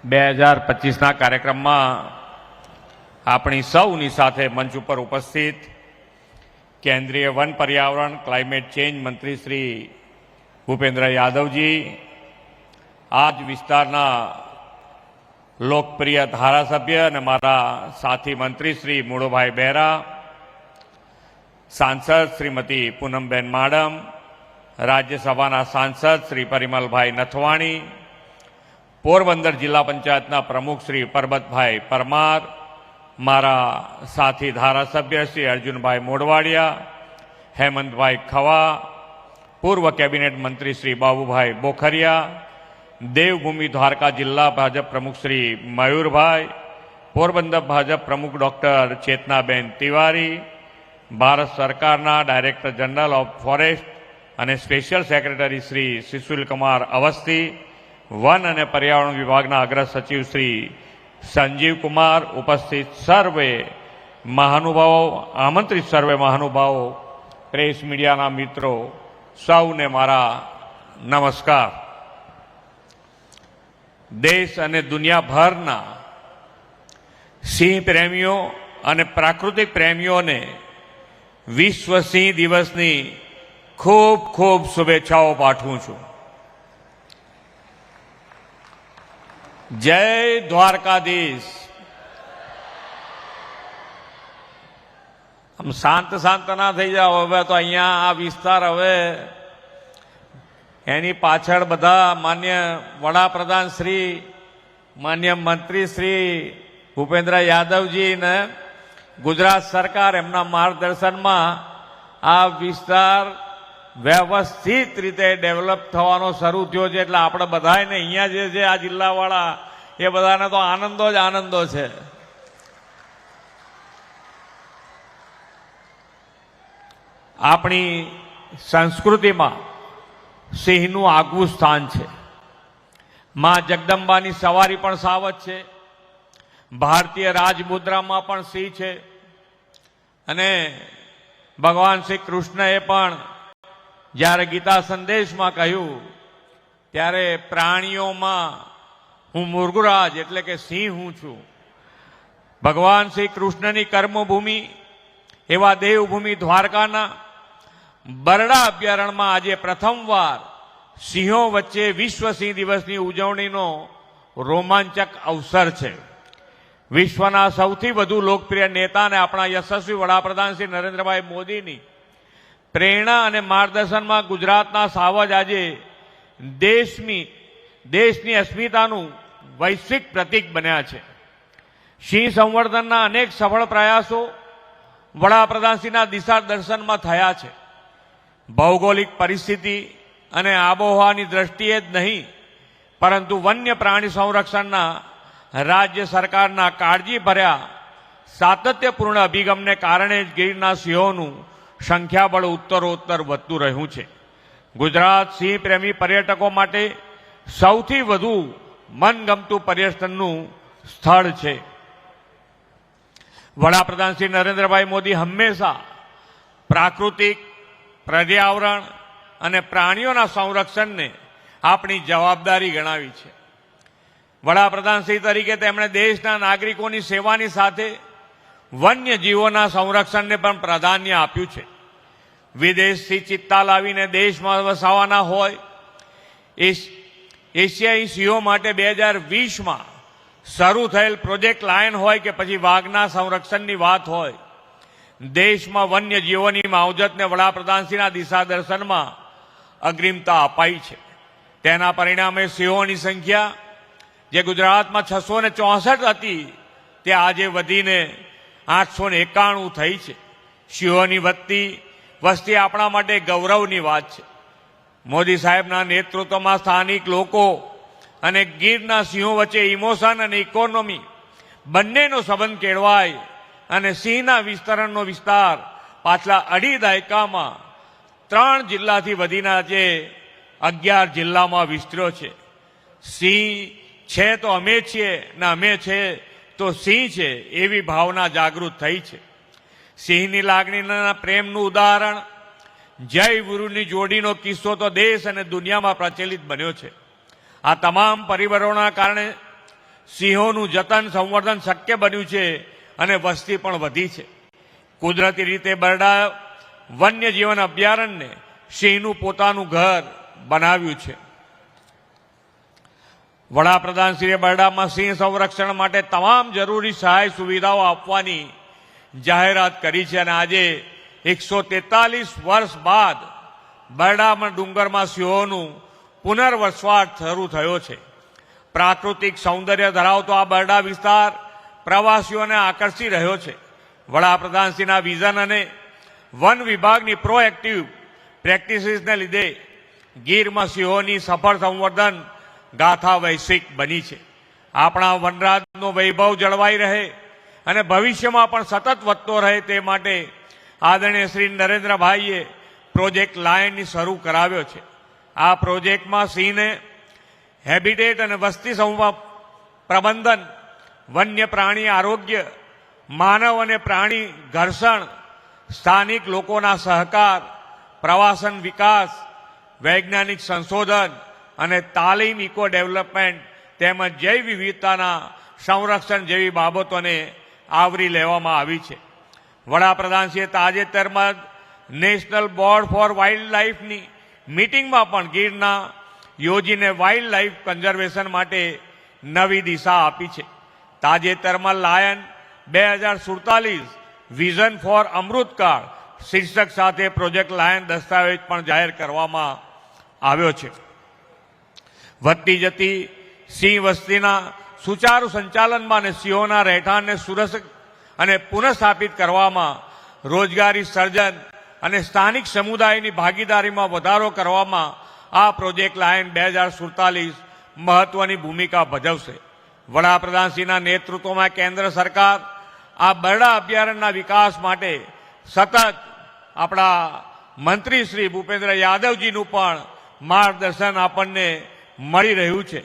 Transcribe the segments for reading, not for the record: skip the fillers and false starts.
2025ના કાર્યક્રમમાં આપણી સૌની સાથે મંચ ઉપર ઉપસ્થિત કેન્દ્રીય વન પર્યાવરણ ક્લાઇમેટ ચેન્જ મંત્રી શ્રી ભૂપેન્દ્ર યાદવજી, આજ વિસ્તારના લોકપ્રિય ધારાસભ્ય અને મારા સાથી મંત્રી શ્રી મુળુભાઈ બહેરા, સાંસદ શ્રીમતી પૂનમબેન માડમ, રાજ્યસભાના સાંસદ શ્રી પરિમલભાઈ નથવાણી, પોરબંદર જિલ્લા પંચાયતના પ્રમુખ શ્રી પરબતભાઈ પરમાર, મારા સાથી ધારાસભ્ય શ્રી અર્જુનભાઈ મોઢવાડિયા, હેમંતભાઈ ખવા, પૂર્વ કેબિનેટ મંત્રી શ્રી બાબુભાઈ બોખરિયા, દેવભૂમિ દ્વારકા જિલ્લા ભાજપ પ્રમુખ શ્રી મયુરભાઈ, પોરબંદર ભાજપ પ્રમુખ ડૉક્ટર ચેતનાબેન તિવારી, ભારત સરકારના ડાયરેક્ટર જનરલ ઓફ ફોરેસ્ટ અને special secretary Shri શિશુલકુમાર Awasthi, one અને પર્યાવરણ વિભાગના અગ્ર સચિવ શ્રી સંજીવ કુમાર, ઉપસ્થિત સર્વે મહાનુભાવો, આમંત્રિત સર્વે મહાનુભાવો, પ્રેસ મીડિયાના મિત્રો, સૌને મારા નમસ્કાર. દેશ અને દુનિયાભરના સિંહ પ્રેમીઓ અને પ્રાકૃતિક પ્રેમીઓને વિશ્વ સિંહ દિવસની ખૂબ ખૂબ શુભેચ્છાઓ પાઠવું છું. જય દ્વારકાધીશ. આમ શાંત શાંત ના થઈ જાઓ. હવે તો અહીંયા આ વિસ્તાર હવે એની પાછળ બધા માન્ય વડાપ્રધાન શ્રી, માન્ય મંત્રી શ્રી ભૂપેન્દ્ર યાદવજી ને ગુજરાત સરકાર એમના માર્ગદર્શનમાં આ વિસ્તાર વ્યવસ્થિત રીતે ડેવલપ થવાનો શરૂ થયો છે. એટલે આપણે બધાને અહીંયા જે છે આ જિલ્લાવાળા એ બધાને તો આનંદો જ આનંદો છે. આપણી સંસ્કૃતિમાં સિંહનું આગવું સ્થાન છે. માં જગદંબાની સવારી પણ સાવજ છે. ભારતીય રાજમુદ્રામાં પણ સિંહ છે. અને ભગવાન શ્રી કૃષ્ણએ પણ જ્યારે ગીતા સંદેશમાં કહ્યું ત્યારે પ્રાણીઓમાં હું મૃગરાજ એટલે કે સિંહ હું છું. ભગવાન શ્રી કૃષ્ણની કર્મભૂમિ એવા દેવભૂમિ દ્વારકાના બરડા અભયારણ્યમાં આજે પ્રથમવાર સિંહો વચ્ચે વિશ્વ સિંહ દિવસની ઉજવણીનો રોમાંચક અવસર છે. વિશ્વના સૌથી વધુ લોકપ્રિય નેતા અને આપણા યશસ્વી વડાપ્રધાન શ્રી નરેન્દ્રભાઈ મોદીની પ્રેરણા અને માર્ગદર્શનમાં ગુજરાતના સાવજ આજે દેશની અસ્મિતાનું વૈશ્વિક પ્રતીક બન્યા છે. સિંહ સંવર્ધનના અનેક સફળ પ્રયાસો વડાપ્રધાનશ્રીના દિશા દર્શનમાં થયા છે. ભૌગોલિક પરિસ્થિતિ અને આબોહવાની દ્રષ્ટિએ જ નહીં, પરંતુ વન્ય પ્રાણી સંરક્ષણના રાજ્ય સરકારના કાળજીભર્યા સાતત્યપૂર્ણ અભિગમને કારણે જ ગીરના સિંહોનું સંખ્યાબળ ઉત્તરોત્તર વધતું રહ્યું છે. ગુજરાત સિંહ પ્રેમી પર્યટકો માટે સૌથી વધુ મનગમતું પર્યટનનું સ્થળ છે. વડાપ્રધાન શ્રી નરેન્દ્રભાઈ મોદી હંમેશા પ્રાકૃતિક, પર્યાવરણ અને પ્રાણીઓના સંરક્ષણને આપણી જવાબદારી ગણાવી છે. વડાપ્રધાન શ્રી તરીકે તેમણે દેશના નાગરિકોની સેવાની સાથે વન્ય જીવોના સંરક્ષણને પણ પ્રાધાન્ય આપ્યું છે. વિદેશથી ચિત્તા લાવીને દેશમાં વસાવાના હોય, એશિયાઈ સિંહો માટે 2020માં શરૂ થયેલ પ્રોજેક્ટ લાયન હોય કે પછી વાઘના સંરક્ષણની વાત હોય, દેશમાં વન્ય જીવોની માવજતને વડાપ્રધાનશ્રીના દિશા દર્શનમાં અગ્રિમતા અપાઈ છે. તેના પરિણામે સિંહોની સંખ્યા જે ગુજરાતમાં 664 હતી તે આજે વધીને 891 થઈ છે. સિંહોની વધતી વસ્તી આપણા માટે ગૌરવની વાત છે. મોદી સાહેબના નેતૃત્વમાં સ્થાનિક લોકો અને ગીરના સિંહો વચ્ચે ઇમોશન અને ઇકોનોમી બંનેનો સંબંધ કેળવાય અને સિંહના વિસ્તરણનો વિસ્તાર પાછલા 2.5 દાયકામાં 3 જિલ્લાથી વધીને આજે 11 જિલ્લામાં વિસ્તર્યો છે. સિંહ છે તો અમે છીએ ને અમે છે તો સિંહ છે એવી ભાવના જાગૃત થઈ છે. સિંહની લાગણીના પ્રેમનું ઉદાહરણ જય ગુરુની જોડીનો કિસ્સો તો દેશ અને દુનિયામાં પ્રચલિત બન્યો છે. આ તમામ પરિબળોના કારણે સિંહોનું જતન સંવર્ધન શક્ય બન્યું છે અને વસ્તી પણ વધી છે. કુદરતી રીતે બરડા વન્યજીવન અભયારણ્યને સિંહનું પોતાનું ઘર બનાવ્યું છે. વડાપ્રધાનશ્રીએ બરડામાં સિંહ સંરક્ષણ માટે તમામ જરૂરી સહાય સુવિધાઓ આપવાની જાહેરાત કરી છે અને આજે 143 વર્ષ બાદ બરડામાં ડુંગરમાં સિંહોનું પુનર્વસવાટ શરૂ થયો છે. પ્રાકૃતિક સૌંદર્ય ધરાવતો આ બરડા વિસ્તાર પ્રવાસીઓને આકર્ષી રહ્યો છે. વડાપ્રધાનશ્રીના વિઝન અને વન વિભાગની પ્રોએક્ટિવ પ્રેક્ટિસીસને લીધે ગીરમાં સિંહોની સફળ સંવર્ધન ગાથા વૈશ્વિક બની છે. આપણા વનરાજનો વૈભવ જળવાઈ રહે અને ભવિષ્યમાં પણ સતત વધતો રહે તે માટે આદરણીય શ્રી નરેન્દ્રભાઈએ પ્રોજેક્ટ લાયન શરૂ કરાવ્યો છે. આ પ્રોજેક્ટમાં સિંહને હેબિટેટ અને વસ્તી સમૂહ પ્રબંધન, વન્ય પ્રાણી આરોગ્ય, માનવ અને પ્રાણી ઘર્ષણ, સ્થાનિક લોકોના સહકાર, પ્રવાસન વિકાસ, વૈજ્ઞાનિક સંશોધન અને તાલીમ, ઇકો ડેવલપમેન્ટ તેમજ જૈવ વિવિધતાના સંરક્ષણ જેવી બાબતોને આવરી લેવામાં આવી છે. વડાપ્રધાનશ્રીએ તાજેતરમાં નેશનલ બોર્ડ ફોર વાઇલ્ડ લાઇફની મીટિંગમાં પણ ગીરના યોજીને વાઇલ્ડ લાઇફ કન્ઝર્વેશન માટે નવી દિશા આપી છે. તાજેતરમાં લાયન 2047 વિઝન ફોર અમૃતકાળ શીર્ષક સાથે પ્રોજેક્ટ લાયન દસ્તાવેજ પણ જાહેર કરવામાં આવ્યો છે. વધતી જતી સિંહ વસ્તીના સુચારુ સંચાલનમાં અને સિંહોના રહેઠાણને સુરક્ષિત અને પુનઃસ્થાપિત કરવામાં, રોજગારી સર્જન અને સ્થાનિક સમુદાયની ભાગીદારીમાં વધારો કરવામાં આ પ્રોજેક્ટ લાયન 2047 મહત્વની ભૂમિકા ભજવશે. વડાપ્રધાનશ્રીના નેતૃત્વમાં કેન્દ્ર સરકાર આ બરડા અભયારણ્યના વિકાસ માટે સતત આપણા મંત્રી શ્રી ભૂપેન્દ્ર યાદવજીનું પણ માર્ગદર્શન આપણને મળી રહ્યું છે.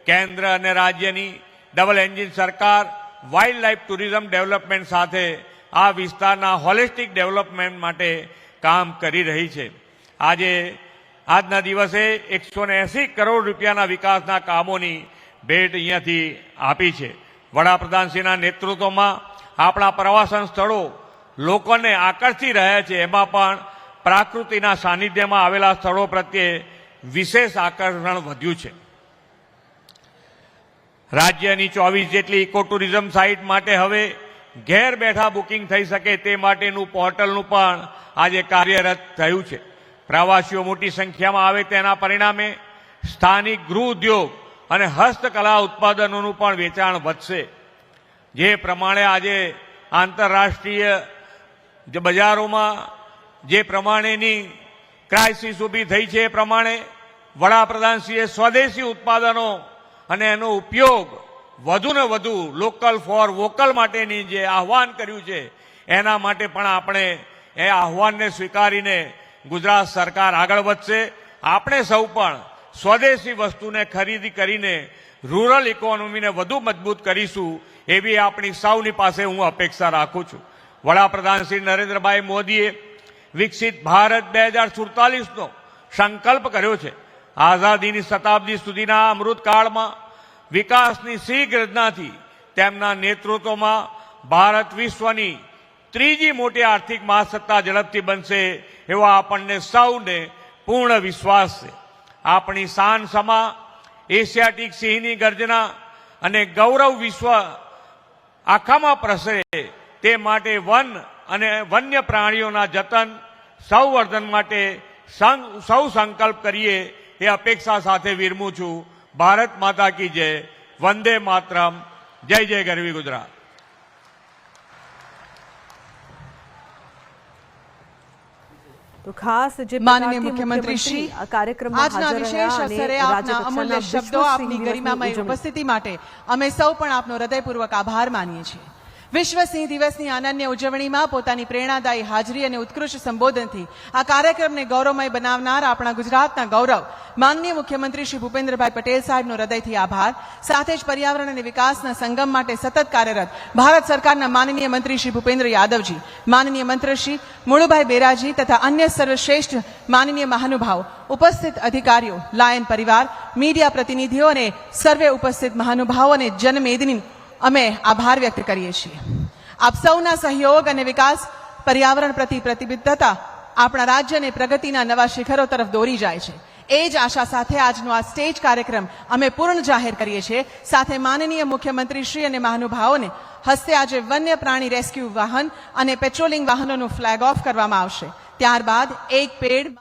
કેન્દ્ર અને રાજ્યની ડબલ એન્જિન સરકાર વાઇલ્ડ લાઇફ ટુરિઝમ ડેવલપમેન્ટ સાથે આ વિસ્તારના હોલિસ્ટિક ડેવલપમેન્ટ માટે કામ કરી રહી છે. આજના દિવસે 180 કરોડ રૂપિયાના વિકાસના કામોની ભેટ અહીંયાથી આપી છે. વડાપ્રધાનશ્રીના નેતૃત્વમાં આપણા પ્રવાસન સ્થળો લોકોને આકર્ષી રહ્યા છે. એમાં પણ પ્રકૃતિના સાનિધ્યમાં આવેલા સ્થળો પ્રત્યે વિશેષ આકર્ષણ વધ્યું છે. રાજ્યની 24 જેટલી ઇકો ટુરિઝમ સાઇટ માટે હવે ઘેર બેઠા બુકિંગ થઈ શકે તે માટેનું પોર્ટલનું પણ આજે કાર્યરત થયું છે. પ્રવાસીઓ મોટી સંખ્યામાં આવે તેના પરિણામે સ્થાનિક ગૃહ ઉદ્યોગ અને હસ્તકલા ઉત્પાદનોનું પણ વેચાણ વધશે. જે પ્રમાણે આજે આંતરરાષ્ટ્રીય બજારોમાં જે પ્રમાણેની ક્રાઇસિસ ઊભી થઈ છે એ પ્રમાણે વડાપ્રધાનશ્રીએ સ્વદેશી ઉત્પાદનો અને એનો ઉપયોગ વધુને વધુ લોકલ ફોર વોકલ માટેની જે આહવાન કર્યું છે એના માટે પણ આપણે એ આહવાનને સ્વીકારીને ગુજરાત સરકાર આગળ વધશે. આપણે સૌ પણ સ્વદેશી વસ્તુને ખરીદી કરીને રૂરલ ઇકોનોમીને વધુ મજબૂત કરીશું એવી આપણી સૌની પાસે હું અપેક્ષા રાખું છું. વડાપ્રધાન શ્રી નરેન્દ્રભાઈ મોદીએ વિકસિત ભારત 2047નો સંકલ્પ કર્યો છે. આઝાદીની શતાબ્દી સુધીના અમૃતકાળમાં વિકાસની શીઘ્ર રચનાથી તેમના નેતૃત્વમાં ભારત વિશ્વની ત્રીજી મોટી આર્થિક મહાસત્તા ઝડપથી બનશે એવો આપણને સૌને પૂર્ણ વિશ્વાસ છે. આપણી શાન સમા એશિયાટિક સિંહની ગર્જના અને ગૌરવ વિશ્વ આખામાં પ્રસરે તે માટે વન અને વન્ય પ્રાણીઓના જતન સંવર્ધન માટે સૌ સંકલ્પ કરીએ એ અપેક્ષા સાથે વિરમું છું. ભારત માતા કી જય. વંદે માતરમ. જય જય ગરવી ગુજરાત. તો ખાસ જે માનનીય મુખ્યમંત્રી શ્રી આ કાર્યક્રમમાં આજના વિશેષ અવસરે આપના અમૂલ્ય શબ્દો આપની ગરિમામય ઉપસ્થિતિ માટે અમે સૌ પણ આપનો હૃદયપૂર્વક આભાર માનીએ છીએ. વિશ્વ સિંહ દિવસની અનન્ય ઉજવણીમાં પોતાની પ્રેરણાદાયી હાજરી અને ઉત્કૃષ્ટ સંબોધનથી આ કાર્યક્રમને ગૌરવમય બનાવનાર આપણા ગુજરાતના ગૌરવ માનનીય મુખ્યમંત્રી શ્રી ભૂપેન્દ્રભાઈ પટેલ સાહેબનો હૃદયથી આભાર. સાથે જ પર્યાવરણ અને વિકાસના સંગમ માટે સતત કાર્યરત ભારત સરકારના માનનીય મંત્રી શ્રી ભૂપેન્દ્ર યાદવજી, માનનીય મંત્રી શ્રી મુળુભાઈ બેરાજી તથા અન્ય સર્વશ્રેષ્ઠ માનનીય મહાનુભાવો, ઉપસ્થિત અધિકારીઓ, લાયન પરિવાર, મીડિયા પ્રતિનિધિઓ અને સર્વે ઉપસ્થિત મહાનુભાવો અને જનમેદની અમે આભાર વ્યક્ત કરીએ છીએ. આપ સૌના સહયોગ અને વિકાસ, પર્યાવરણ પ્રતિ પ્રતિબદ્ધતા આપણા રાજ્યને પ્રગતિના નવા શિખરો તરફ દોરી જાય છે. એ જ આશા સાથે આજનો આ સ્ટેજ કાર્યક્રમ અમે પૂર્ણ જાહેર કરીએ છીએ. સાથે માનનીય મુખ્યમંત્રી શ્રી અને મહાનુભાવોને હસ્તે આજે વન્ય પ્રાણી રેસ્ક્યુ વાહન અને પેટ્રોલિંગ વાહનોનું ફ્લેગ ઓફ કરવામાં આવશે. ત્યારબાદ એક પેડ